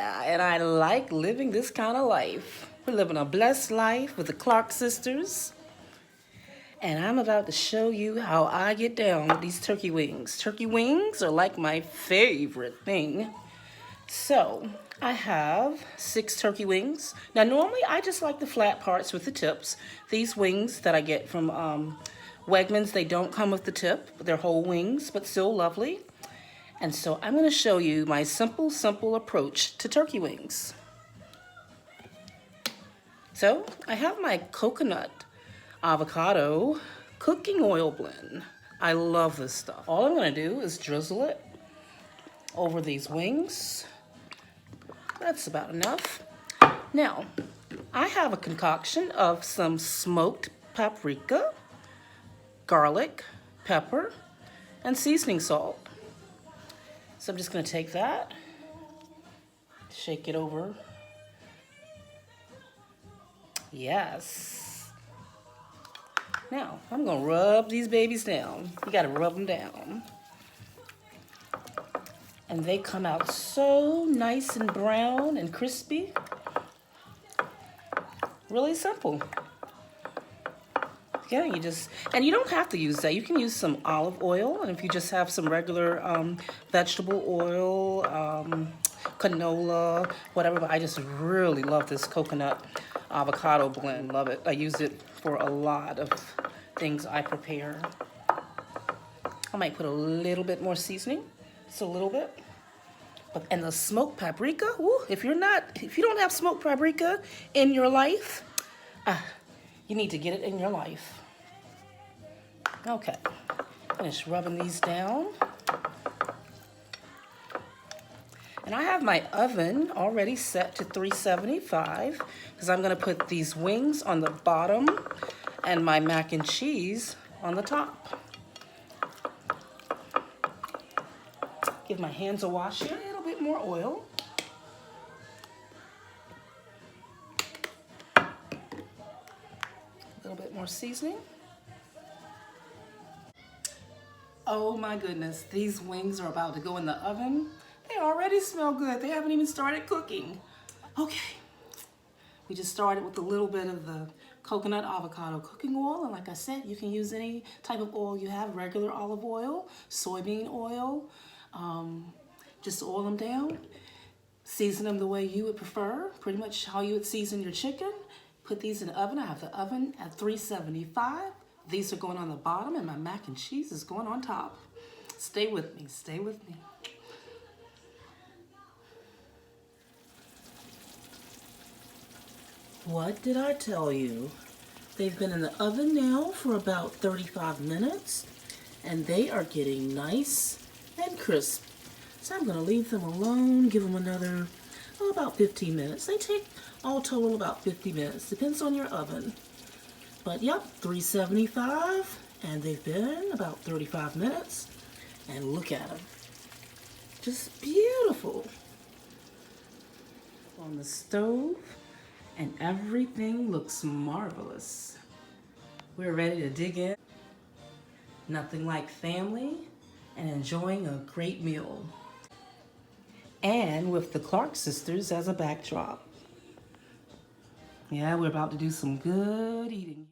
yeah, and I like living this kind of life. We're living a blessed life with the Clark sisters. And I'm about to show you how I get down with these turkey wings. Turkey wings are like my favorite thing. So I have 6 turkey wings. Now normally I just like the flat parts with the tips. These wings that I get from Wegmans, they don't come with the tip. They're whole wings, but still lovely. And so I'm going to show you my simple approach to turkey wings. So I have my coconut avocado cooking oil blend. I love this stuff. All I'm going to do is drizzle it over these wings. That's about enough. Now, I have a concoction of some smoked paprika, garlic, pepper, and seasoning salt. So I'm just going to take that, shake it over. Yes. Now, I'm going to rub these babies down. You got to rub them down. And they come out so nice and brown and crispy. Really simple. Yeah, and you don't have to use that. You can use some olive oil, and if you just have some regular vegetable oil, canola, whatever, but I just really love this coconut avocado blend. Love it. I use it for a lot of things I prepare. I might put a little bit more seasoning, just a little bit. And the smoked paprika, woo, if you don't have smoked paprika in your life, you need to get it in your life. Okay, finish rubbing these down. And I have my oven already set to 375 because I'm gonna put these wings on the bottom and my mac and cheese on the top. Give my hands a wash here, a little bit more oil. A little bit more seasoning. Oh my goodness, these wings are about to go in the oven. They already smell good. They haven't even started cooking. Okay, we just started with a little bit of the coconut avocado cooking oil. And like I said, you can use any type of oil you have, regular olive oil, soybean oil. Just oil them down. Season them the way you would prefer, pretty much how you would season your chicken. Put these in the oven. I have the oven at 375. These are going on the bottom and my mac and cheese is going on top. Stay with me, stay with me. What did I tell you? They've been in the oven now for about 35 minutes and they are getting nice and crisp. So I'm going to leave them alone, give them another, about 15 minutes. They take all total about 50 minutes, depends on your oven. But yep, 375, and they've been about 35 minutes. And look at them. Just beautiful. On the stove, and everything looks marvelous. We're ready to dig in. Nothing like family and enjoying a great meal. And with the Clark sisters as a backdrop. Yeah, we're about to do some good eating.